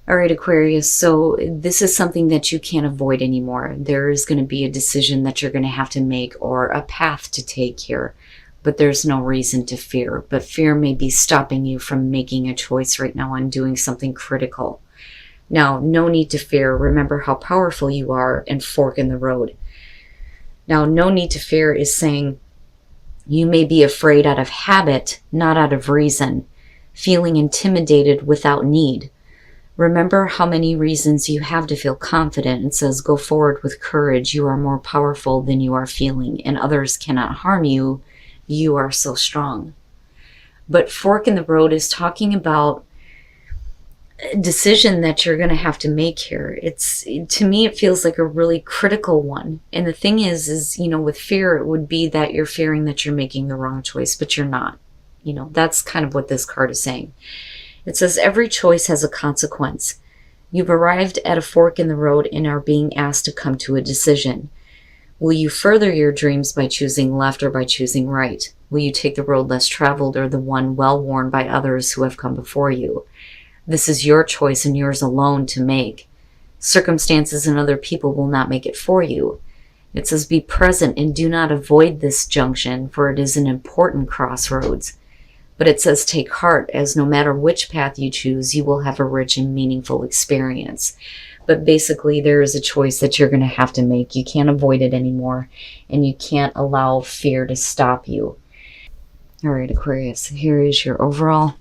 All right, Aquarius, so this is something that you can't avoid anymore. There is going to be a decision that you're going to have to make or a path to take here, but there's no reason to fear. But fear may be stopping you from making a choice right now on doing something critical. Now, no need to fear. Remember how powerful you are and fork in the road. Now, no need to fear is saying you may be afraid out of habit, not out of reason, feeling intimidated without need. Remember how many reasons you have to feel confident. It says, go forward with courage. You are more powerful than you are feeling, and others cannot harm you. You are so strong. But fork in the road is talking about a decision that you're going to have to make here. To me, it feels like a really critical one. And the thing is, with fear, it would be that you're fearing that you're making the wrong choice, but you're not. That's kind of what this card is saying. It says every choice has a consequence. You've arrived at a fork in the road and are being asked to come to a decision. Will you further your dreams by choosing left or by choosing right? Will you take the road less traveled or the one well-worn by others who have come before you? This is your choice and yours alone to make. Circumstances and other people will not make it for you. It says be present and do not avoid this junction, for it is an important crossroads. But it says take heart, as no matter which path you choose, you will have a rich and meaningful experience. But basically, there is a choice that you're going to have to make. You can't avoid it anymore, and you can't allow fear to stop you. All right, Aquarius, here is your overall.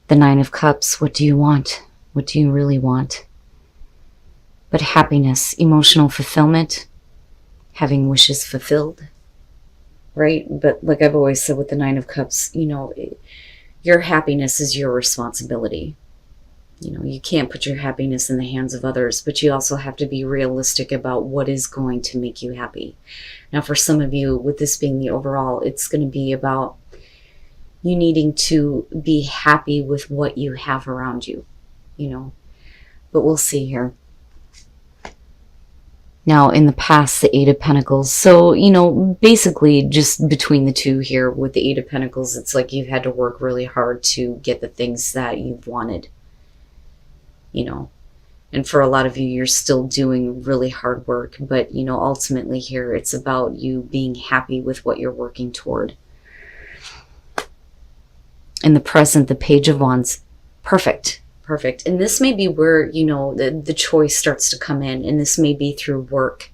The Nine of Cups. What do you want? What do you really want? But happiness, emotional fulfillment, having wishes fulfilled. Right? But like I've always said with the Nine of Cups, your happiness is your responsibility. You can't put your happiness in the hands of others, but you also have to be realistic about what is going to make you happy. Now, for some of you, with this being the overall, it's going to be about you needing to be happy with what you have around you, But we'll see here. Now, in the past, the Eight of Pentacles. So, basically just between the two here with the Eight of Pentacles, it's like you've had to work really hard to get the things that you've wanted, And for a lot of you, you're still doing really hard work. But, ultimately here, it's about you being happy with what you're working toward. In the present, the Page of Wands. Perfect. Perfect. And this may be where, the choice starts to come in, and this may be through work.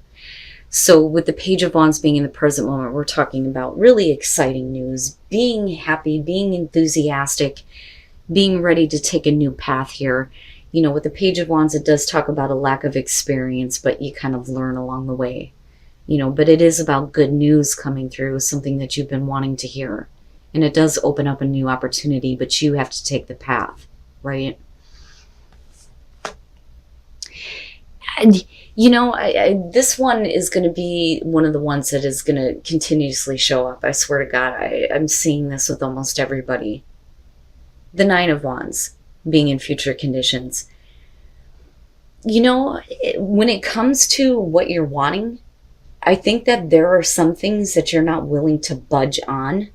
So with the Page of Wands being in the present moment, we're talking about really exciting news, being happy, being enthusiastic, being ready to take a new path here. With the Page of Wands, it does talk about a lack of experience, but you kind of learn along the way, but it is about good news coming through, something that you've been wanting to hear. And it does open up a new opportunity, but you have to take the path, right? And, this one is going to be one of the ones that is going to continuously show up. I swear to God, I'm seeing this with almost everybody. The Nine of Wands being in future conditions. When it comes to what you're wanting, I think that there are some things that you're not willing to budge on.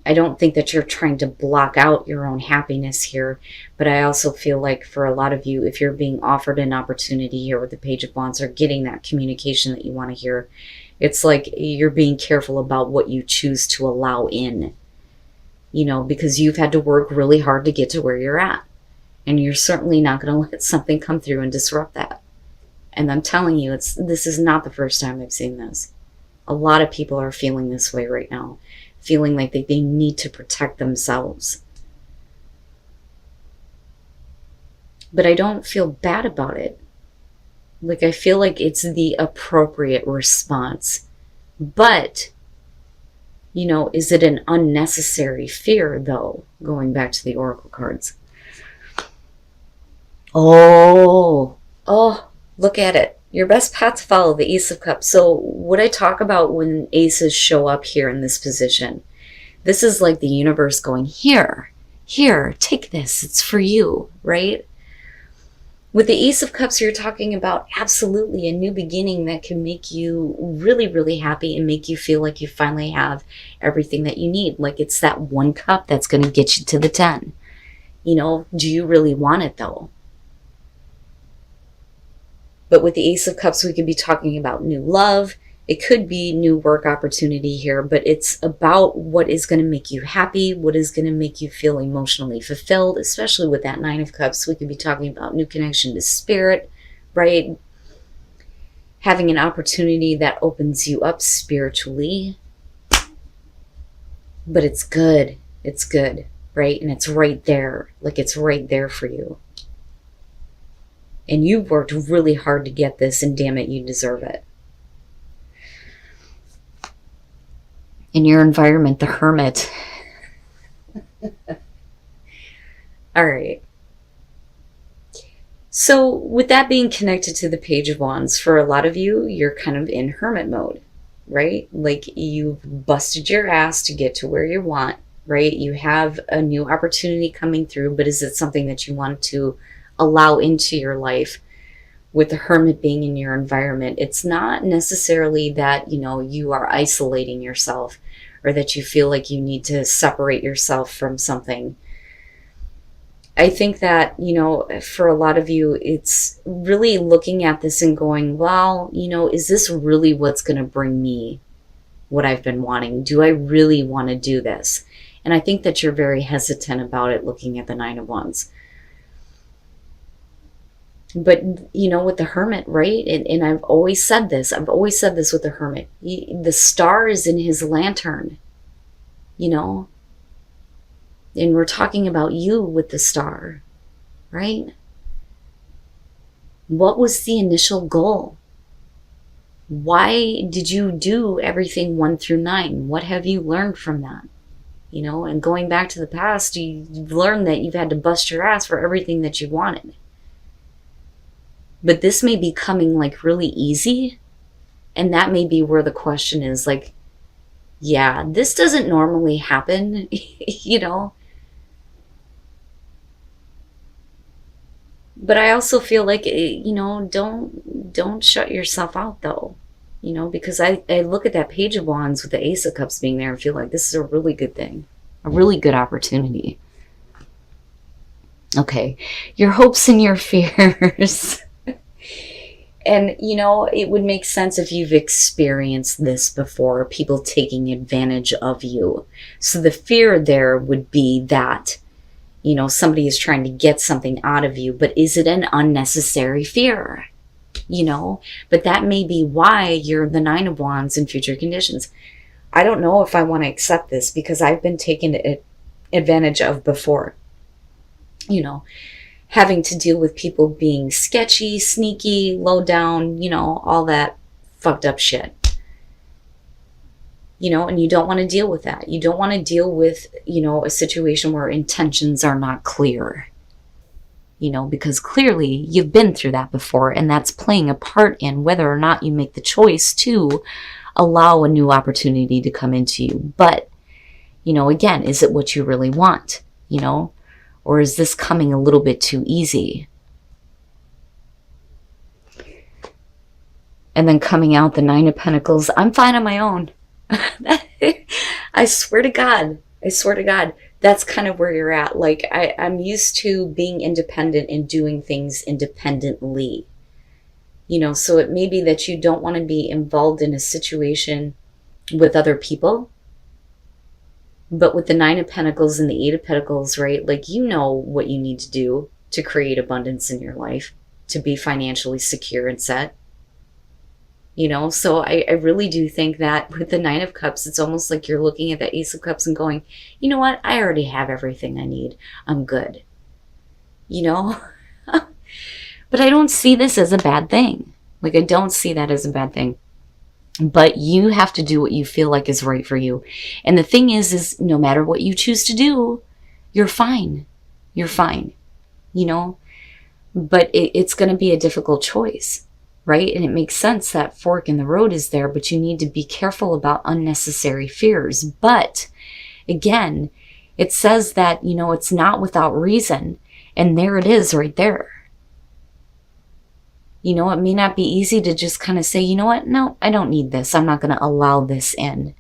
I don't think that you're trying to block out your own happiness here, but I also feel like for a lot of you, if you're being offered an opportunity here with the Page of Wands or getting that communication that you want to hear, it's like you're being careful about what you choose to allow in, because you've had to work really hard to get to where you're at. And you're certainly not going to let something come through and disrupt that. And I'm telling you, this is not the first time I've seen this. A lot of people are feeling this way right now. Feeling like they need to protect themselves. But I don't feel bad about it. Like, I feel like it's the appropriate response. But, is it an unnecessary fear, though? Going back to the Oracle cards. Oh, look at it. Your best path to follow, the Ace of Cups. So what I talk about when aces show up here in this position, this is like the universe going, here, take this. It's for you, right? With the Ace of Cups, you're talking about absolutely a new beginning that can make you really, really happy and make you feel like you finally have everything that you need. Like it's that one cup that's going to get you to the 10. Do you really want it though? But with the Ace of Cups, we could be talking about new love. It could be new work opportunity here, but it's about what is going to make you happy, what is going to make you feel emotionally fulfilled, especially with that Nine of Cups. We could be talking about new connection to spirit, right? Having an opportunity that opens you up spiritually. But it's good. It's good, right? And it's right there. Like, it's right there for you. And you've worked really hard to get this, and damn it, you deserve it. In your environment, the Hermit. All right. So with that being connected to the Page of Wands, for a lot of you, you're kind of in hermit mode, right? Like, you've busted your ass to get to where you want, right? You have a new opportunity coming through, but is it something that you want to allow into your life? With the Hermit being in your environment, it's not necessarily that, you know, you are isolating yourself or that you feel like you need to separate yourself from something. I think that, you know, for a lot of you, it's really looking at this and going, well, you know, is this really what's going to bring me what I've been wanting? Do I really want to do this? And I think that you're very hesitant about it looking at the Nine of Wands. But, you know, with the Hermit, right? And I've always said this with the Hermit. The star is in his lantern, you know? And we're talking about you with the star, right? What was the initial goal? Why did you do everything 1 through 9? What have you learned from that? You know, and going back to the past, you've learned that you've had to bust your ass for everything that you wanted. But this may be coming like really easy. And that may be where the question is, like, yeah, this doesn't normally happen, you know. But I also feel like, you know, don't shut yourself out though, you know, because I look at that Page of Wands with the Ace of Cups being there and feel like this is a really good thing, a really good opportunity. Okay, your hopes and your fears. And, you know, it would make sense if you've experienced this before, people taking advantage of you. So the fear there would be that, you know, somebody is trying to get something out of you, but is it an unnecessary fear? You know, but that may be why you're the Nine of Wands in future conditions. I don't know if I want to accept this because I've been taken advantage of before, you know, having to deal with people being sketchy, sneaky, low down, you know, all that fucked up shit. You know, and you don't want to deal with that. You don't want to deal with, you know, a situation where intentions are not clear. You know, because clearly you've been through that before, and that's playing a part in whether or not you make the choice to allow a new opportunity to come into you. But, you know, again, is it what you really want? You know, or is this coming a little bit too easy? And then coming out the Nine of Pentacles, I'm fine on my own. I swear to God, that's kind of where you're at. Like, I'm used to being independent and doing things independently. You know, so it may be that you don't want to be involved in a situation with other people. But with the Nine of Pentacles and the Eight of Pentacles, right? Like, you know what you need to do to create abundance in your life, to be financially secure and set. You know, so I really do think that with the Nine of Cups, it's almost like you're looking at the Ace of Cups and going, you know what? I already have everything I need. I'm good. You know? But I don't see this as a bad thing. Like, I don't see that as a bad thing. But you have to do what you feel like is right for you. And the thing is no matter what you choose to do, you're fine. You're fine. You know? But it's going to be a difficult choice. Right? And it makes sense that fork in the road is there, but you need to be careful about unnecessary fears. But again, it says that, you know, it's not without reason. And there it is right there. You know, it may not be easy to just kind of say, you know what? No, I don't need this. I'm not going to allow this in.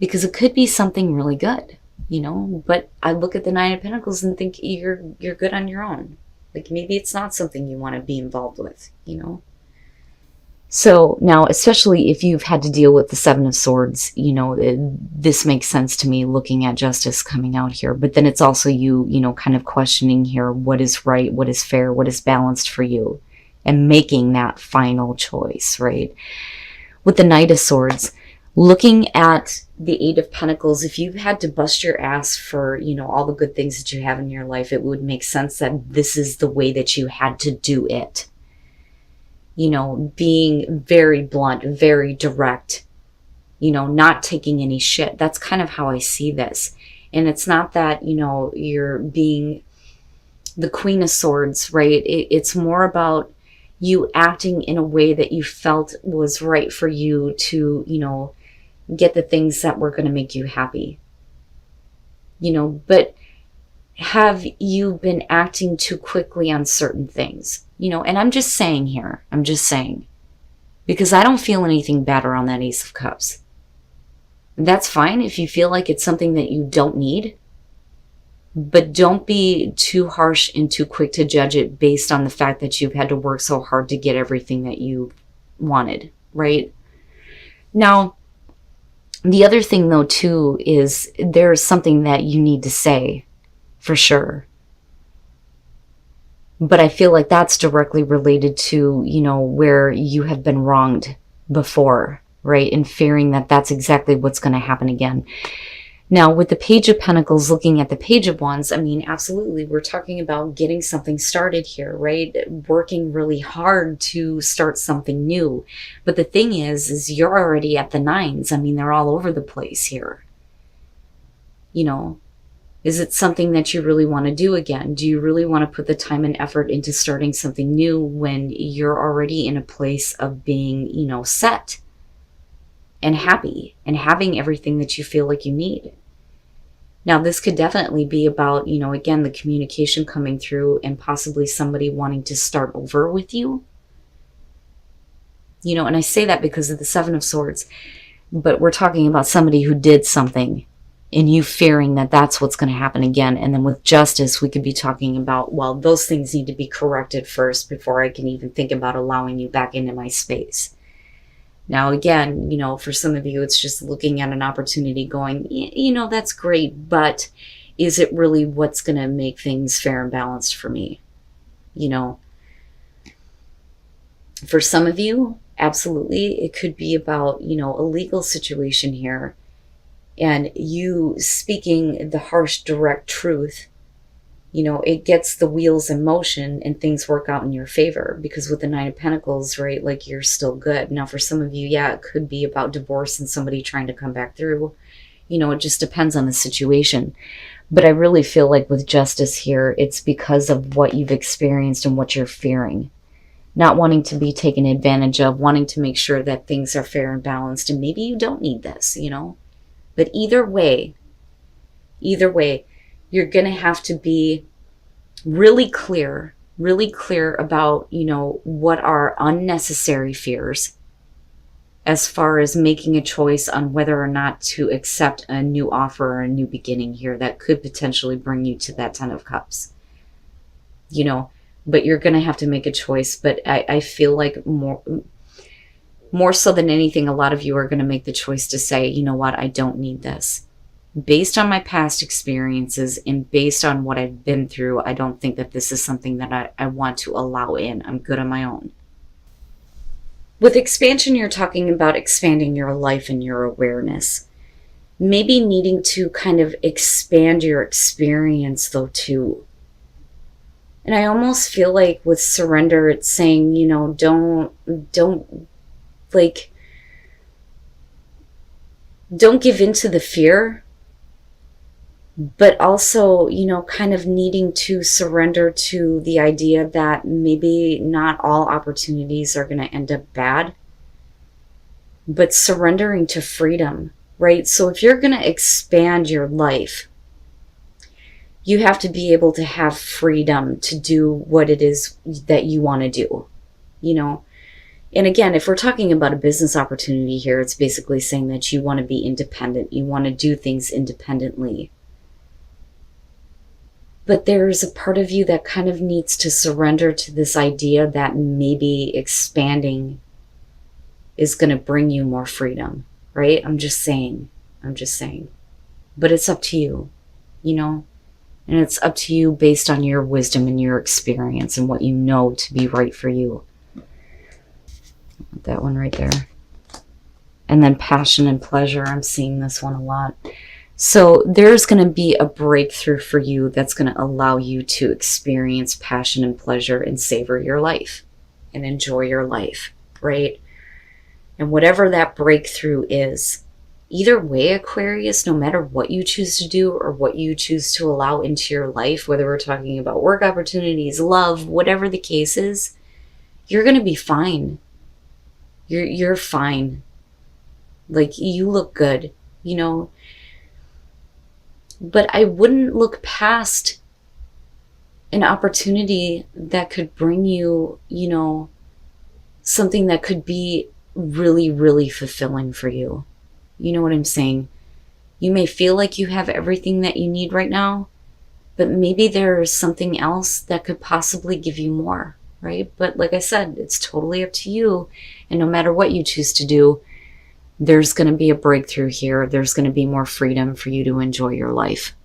Because it could be something really good, you know. But I look at the Nine of Pentacles and think you're good on your own. Like, maybe it's not something you want to be involved with, you know. So now, especially if you've had to deal with the Seven of Swords, this makes sense to me looking at justice coming out here. But then it's also you, kind of questioning here what is right, what is fair, what is balanced for you, and making that final choice, right? With the Knight of Swords, looking at the Eight of Pentacles, if you've had to bust your ass for, all the good things that you have in your life, it would make sense that this is the way that you had to do it. Being very blunt, very direct, not taking any shit. That's kind of how I see this. And it's not that, you're being the Queen of Swords, right? It's more about you acting in a way that you felt was right for you to, get the things that were going to make you happy. But have you been acting too quickly on certain things? And I'm just saying here, because I don't feel anything bad around that Ace of Cups. That's fine if you feel like it's something that you don't need, but don't be too harsh and too quick to judge it based on the fact that you've had to work so hard to get everything that you wanted, right? Now, the other thing though too is there's something that you need to say for sure. But I feel like that's directly related to, where you have been wronged before, right? And fearing that that's exactly what's going to happen again. Now, with the Page of Pentacles, looking at the Page of Wands, absolutely, we're talking about getting something started here, right? Working really hard to start something new. But the thing is you're already at the nines. They're all over the place here. Is it something that you really want to do again? Do you really want to put the time and effort into starting something new when you're already in a place of being, set and happy and having everything that you feel like you need? Now, this could definitely be about, again, the communication coming through and possibly somebody wanting to start over with you. And I say that because of the Seven of Swords, but we're talking about somebody who did something and you fearing that that's what's going to happen again. And then with justice, we could be talking about, well, those things need to be corrected first before I can even think about allowing you back into my space. Now, again, for some of you, it's just looking at an opportunity going, that's great, but is it really what's going to make things fair and balanced for me? For some of you, absolutely, it could be about, a legal situation here. And you speaking the harsh, direct truth, it gets the wheels in motion and things work out in your favor. Because with the Nine of Pentacles, right, like you're still good. Now, for some of you, yeah, it could be about divorce and somebody trying to come back through. It just depends on the situation. But I really feel like with justice here, it's because of what you've experienced and what you're fearing. Not wanting to be taken advantage of, wanting to make sure that things are fair and balanced. And maybe you don't need this, But either way, you're going to have to be really clear about, what are unnecessary fears as far as making a choice on whether or not to accept a new offer or a new beginning here that could potentially bring you to that Ten of Cups. But you're going to have to make a choice. But I feel like more so than anything, a lot of you are going to make the choice to say, you know what, I don't need this. Based on my past experiences and based on what I've been through, I don't think that this is something that I want to allow in. I'm good on my own. With expansion, you're talking about expanding your life and your awareness. Maybe needing to kind of expand your experience though too. And I almost feel like with surrender, it's saying, don't give in to the fear, but also, kind of needing to surrender to the idea that maybe not all opportunities are going to end up bad, but surrendering to freedom, right? So if you're going to expand your life, you have to be able to have freedom to do what it is that you want to do, And again, if we're talking about a business opportunity here, it's basically saying that you want to be independent. You want to do things independently. But there's a part of you that kind of needs to surrender to this idea that maybe expanding is going to bring you more freedom, right? I'm just saying. But it's up to you, you know? And it's up to you based on your wisdom and your experience and what you know to be right for you. That one right there. And then passion and pleasure. I'm seeing this one a lot. So there's going to be a breakthrough for you that's going to allow you to experience passion and pleasure and savor your life and enjoy your life, right? And whatever that breakthrough is, either way, Aquarius, no matter what you choose to do or what you choose to allow into your life, whether we're talking about work opportunities, love, whatever the case is, you're going to be fine. You're fine. Like, you look good, you know. But I wouldn't look past an opportunity that could bring you, you know, something that could be really, really fulfilling for you. You know what I'm saying? You may feel like you have everything that you need right now, but maybe there's something else that could possibly give you more, right? But like I said, it's totally up to you. And no matter what you choose to do, there's going to be a breakthrough here. There's going to be more freedom for you to enjoy your life.